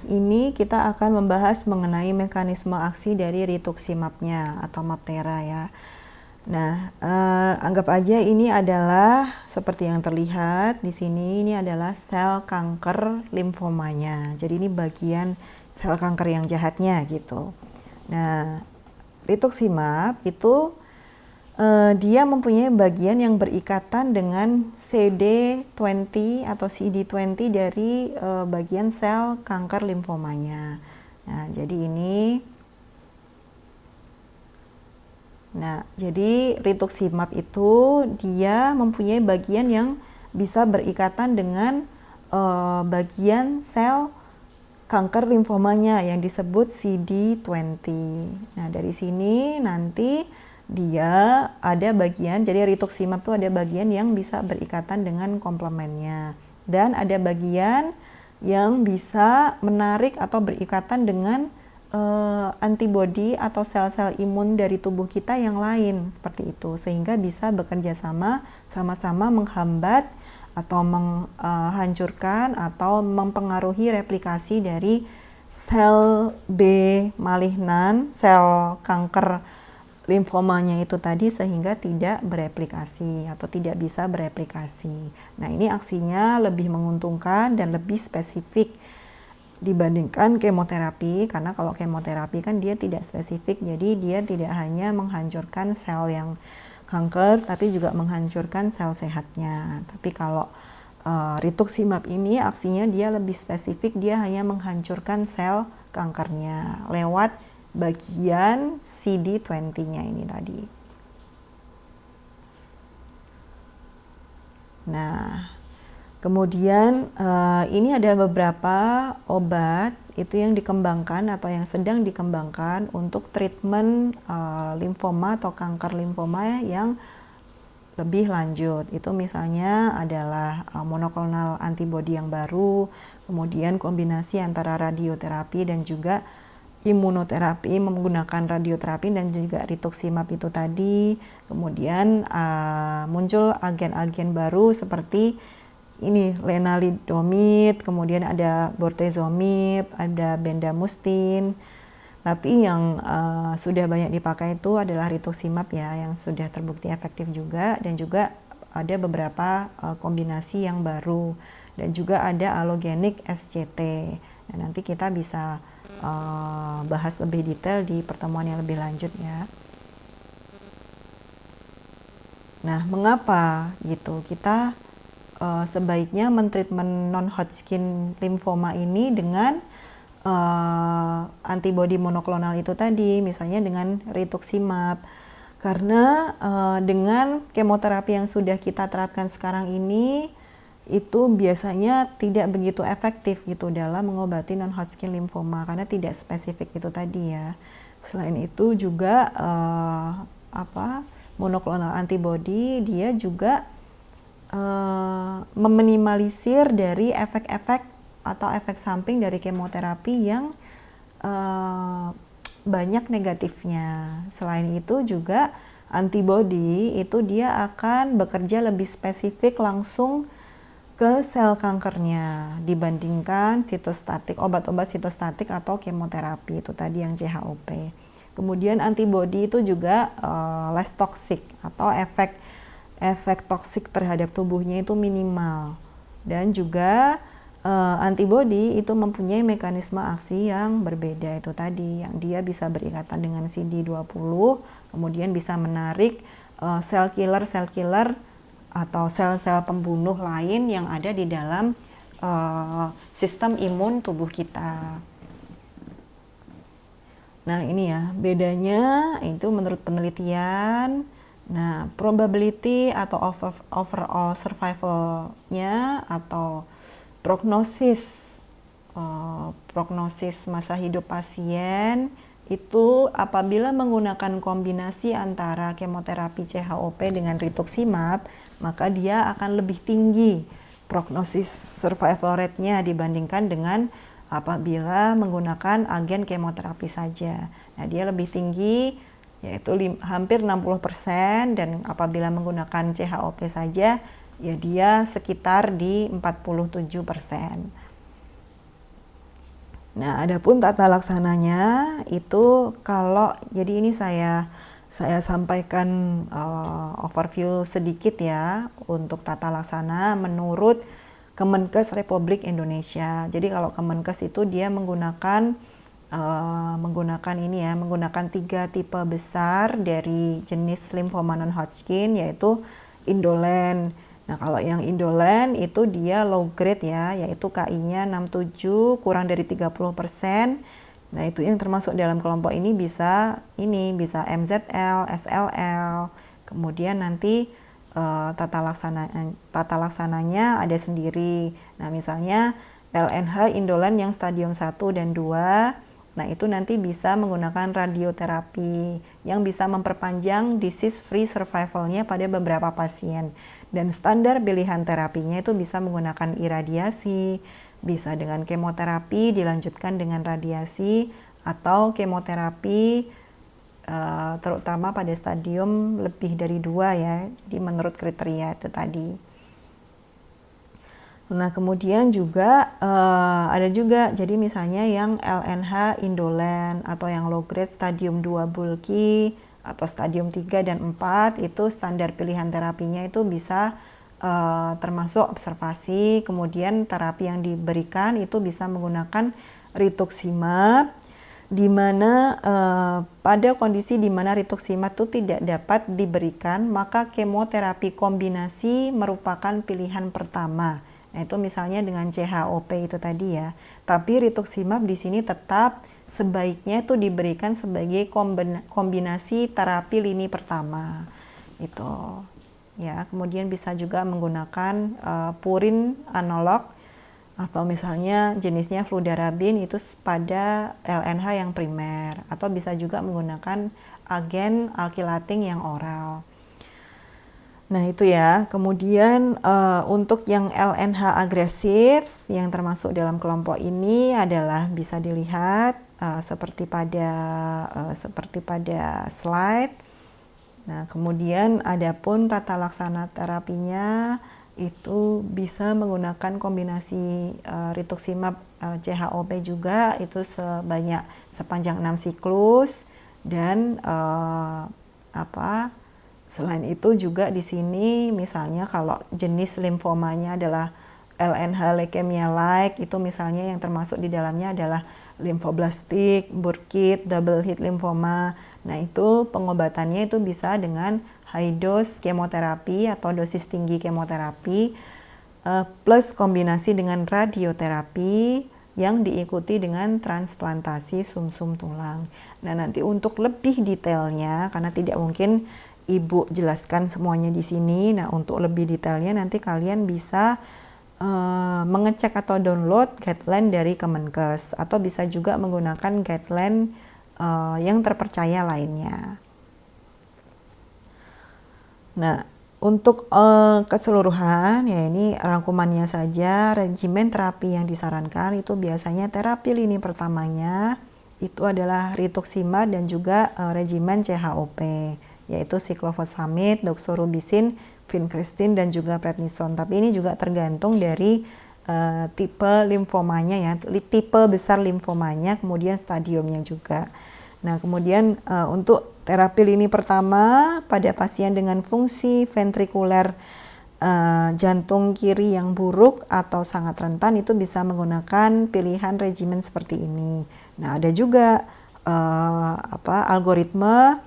Ini kita akan membahas mengenai mekanisme aksi dari rituximab-nya atau MabThera ya. Nah, anggap aja ini adalah seperti yang terlihat di sini, ini adalah sel kanker limfomanya. Jadi ini bagian sel kanker yang jahatnya gitu. Nah, rituximab itu dia mempunyai bagian yang berikatan dengan CD20 atau CD20 dari bagian sel kanker limfomanya. Nah, jadi rituximab itu dia mempunyai bagian yang bisa berikatan dengan bagian sel kanker limfomanya yang disebut CD20. Nah, dari sini nanti dia ada bagian, jadi rituximab itu ada bagian yang bisa berikatan dengan komplemennya. Dan ada bagian yang bisa menarik atau berikatan dengan antibodi atau sel-sel imun dari tubuh kita yang lain seperti itu, sehingga bisa bekerja sama-sama menghambat atau menghancurkan atau mempengaruhi replikasi dari sel B malignan, sel kanker limfomanya itu tadi, sehingga tidak bereplikasi atau tidak bisa bereplikasi. Nah, ini aksinya lebih menguntungkan dan lebih spesifik dibandingkan kemoterapi, karena kalau kemoterapi kan dia tidak spesifik, jadi dia tidak hanya menghancurkan sel yang kanker tapi juga menghancurkan sel sehatnya. Tapi kalau rituximab ini aksinya dia lebih spesifik, dia hanya menghancurkan sel kankernya lewat bagian CD20-nya ini tadi. Nah, kemudian ini ada beberapa obat itu yang dikembangkan atau yang sedang dikembangkan untuk treatment limfoma atau kanker limfoma yang lebih lanjut. Itu misalnya adalah monoklonal antibody yang baru, kemudian kombinasi antara radioterapi dan juga imunoterapi menggunakan radioterapi dan juga rituximab itu tadi. Kemudian muncul agen-agen baru seperti ini lenalidomid, kemudian ada bortezomib, ada bendamustine. Tapi yang sudah banyak dipakai itu adalah rituximab ya, yang sudah terbukti efektif juga, dan juga ada beberapa kombinasi yang baru, dan juga ada allogeneic SCT. Nah, nanti kita bisa bahas lebih detail di pertemuan yang lebih lanjut ya. Nah, mengapa gitu kita sebaiknya mentreatment non-Hodgkin lymphoma ini dengan antibodi monoklonal itu tadi, misalnya dengan rituximab. Karena dengan kemoterapi yang sudah kita terapkan sekarang ini itu biasanya tidak begitu efektif gitu dalam mengobati non-Hodgkin lymphoma karena tidak spesifik itu tadi ya. Selain itu juga monoklonal antibody dia juga meminimalisir dari efek-efek atau efek samping dari kemoterapi yang banyak negatifnya. Selain itu juga antibody itu dia akan bekerja lebih spesifik langsung ke sel kankernya dibandingkan sitostatik, obat-obat sitostatik atau kemoterapi itu tadi yang CHOP. Kemudian antibody itu juga less toxic atau efek toksik terhadap tubuhnya itu minimal. Dan juga antibody itu mempunyai mekanisme aksi yang berbeda itu tadi, yang dia bisa berikatan dengan CD20, kemudian bisa menarik sel killer atau sel-sel pembunuh lain yang ada di dalam sistem imun tubuh kita. Nah, ini ya bedanya itu menurut penelitian. Nah, probability atau overall survival-nya atau prognosis masa hidup pasien itu apabila menggunakan kombinasi antara kemoterapi CHOP dengan rituximab, maka dia akan lebih tinggi prognosis survival rate-nya dibandingkan dengan apabila menggunakan agen kemoterapi saja. Nah, dia lebih tinggi yaitu hampir 60%, dan apabila menggunakan CHOP saja ya dia sekitar di 47%. Nah, adapun tata laksananya itu kalau jadi ini saya sampaikan overview sedikit ya untuk tata laksana menurut Kemenkes Republik Indonesia. Jadi kalau Kemenkes itu dia menggunakan menggunakan 3 tipe besar dari jenis limfoma non-Hodgkin, yaitu indolent. Nah, kalau yang indolent itu dia low grade ya, yaitu KI-nya 67 kurang dari 30%. Nah, itu yang termasuk dalam kelompok ini bisa MZL, SLL. Kemudian nanti tata laksananya ada sendiri. Nah, misalnya LNH indolent yang stadium 1 dan 2. Nah, itu nanti bisa menggunakan radioterapi yang bisa memperpanjang disease free survival-nya pada beberapa pasien. Dan standar pilihan terapinya itu bisa menggunakan iradiasi, bisa dengan kemoterapi dilanjutkan dengan radiasi, atau kemoterapi terutama pada stadium lebih dari 2 ya. Jadi menurut kriteria itu tadi. Nah, kemudian juga ada juga, jadi misalnya yang LNH indolent atau yang low grade stadium 2 bulky atau stadium 3 dan 4, itu standar pilihan terapinya itu bisa termasuk observasi. Kemudian terapi yang diberikan itu bisa menggunakan rituximab, di mana pada kondisi di mana rituximab itu tidak dapat diberikan, maka kemoterapi kombinasi merupakan pilihan pertama. Nah, itu misalnya dengan CHOP itu tadi ya. Tapi rituximab di sini tetap sebaiknya itu diberikan sebagai kombinasi terapi lini pertama. Itu. Ya, kemudian bisa juga menggunakan purin analog atau misalnya jenisnya fludarabin itu pada LNH yang primer, atau bisa juga menggunakan agen alkylating yang oral. Nah, itu ya. Kemudian untuk yang LNH agresif yang termasuk dalam kelompok ini adalah bisa dilihat seperti pada slide. Nah, kemudian adapun tata laksana terapinya itu bisa menggunakan kombinasi rituximab CHOP juga, itu sepanjang 6 siklus, dan selain itu juga di sini misalnya kalau jenis limfomanya adalah LNH leukemia like, itu misalnya yang termasuk di dalamnya adalah limfoblastik, Burkitt, double hit lymphoma. Nah, itu pengobatannya itu bisa dengan high dose kemoterapi atau dosis tinggi kemoterapi plus kombinasi dengan radioterapi yang diikuti dengan transplantasi sumsum tulang. Nah, nanti untuk lebih detailnya, karena tidak mungkin Ibu jelaskan semuanya di sini. Nah, untuk lebih detailnya nanti kalian bisa mengecek atau download guideline dari Kemenkes, atau bisa juga menggunakan guideline yang terpercaya lainnya. Nah, untuk keseluruhan ya ini rangkumannya saja. Regimen terapi yang disarankan itu biasanya terapi lini pertamanya itu adalah rituximab dan juga regimen CHOP, yaitu cyclophosphamide, doxorubicin, vincristine, dan juga prednison. Tapi ini juga tergantung dari tipe limfomanya ya, tipe besar limfomanya, kemudian stadiumnya juga. Nah, kemudian untuk terapi lini pertama pada pasien dengan fungsi ventrikuler jantung kiri yang buruk atau sangat rentan itu bisa menggunakan pilihan regimen seperti ini. Nah, ada juga algoritma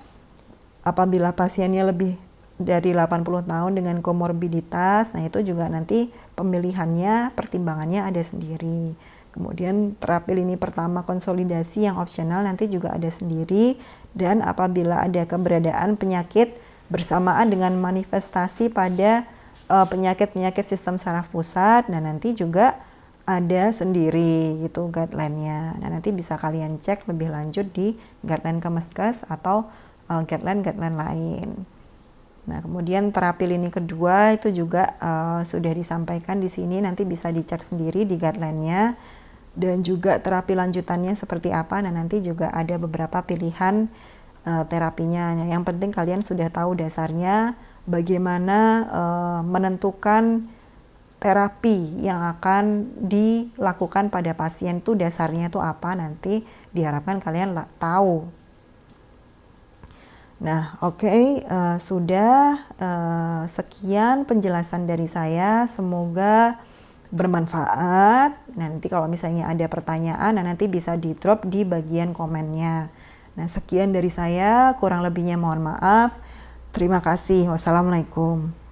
apabila pasiennya lebih dari 80 tahun dengan komorbiditas. Nah, itu juga nanti pemilihannya, pertimbangannya ada sendiri. Kemudian terapi lini pertama konsolidasi yang opsional nanti juga ada sendiri, dan apabila ada keberadaan penyakit bersamaan dengan manifestasi pada penyakit-penyakit sistem saraf pusat, nah nanti juga ada sendiri gitu guideline-nya. Nah, nanti bisa kalian cek lebih lanjut di guideline Kemenkes atau guideline-guideline lain. Nah, kemudian terapi lini kedua itu juga sudah disampaikan di sini, nanti bisa dicek sendiri di guideline-nya, dan juga terapi lanjutannya seperti apa. Nah, nanti juga ada beberapa pilihan terapinya. Yang penting kalian sudah tahu dasarnya, bagaimana menentukan terapi yang akan dilakukan pada pasien itu dasarnya itu apa, nanti diharapkan kalian tahu. Nah, oke, sudah sekian penjelasan dari saya, semoga bermanfaat. Nanti kalau misalnya ada pertanyaan, nanti bisa di drop di bagian komennya. Nah, sekian dari saya, kurang lebihnya mohon maaf. Terima kasih. Wassalamualaikum.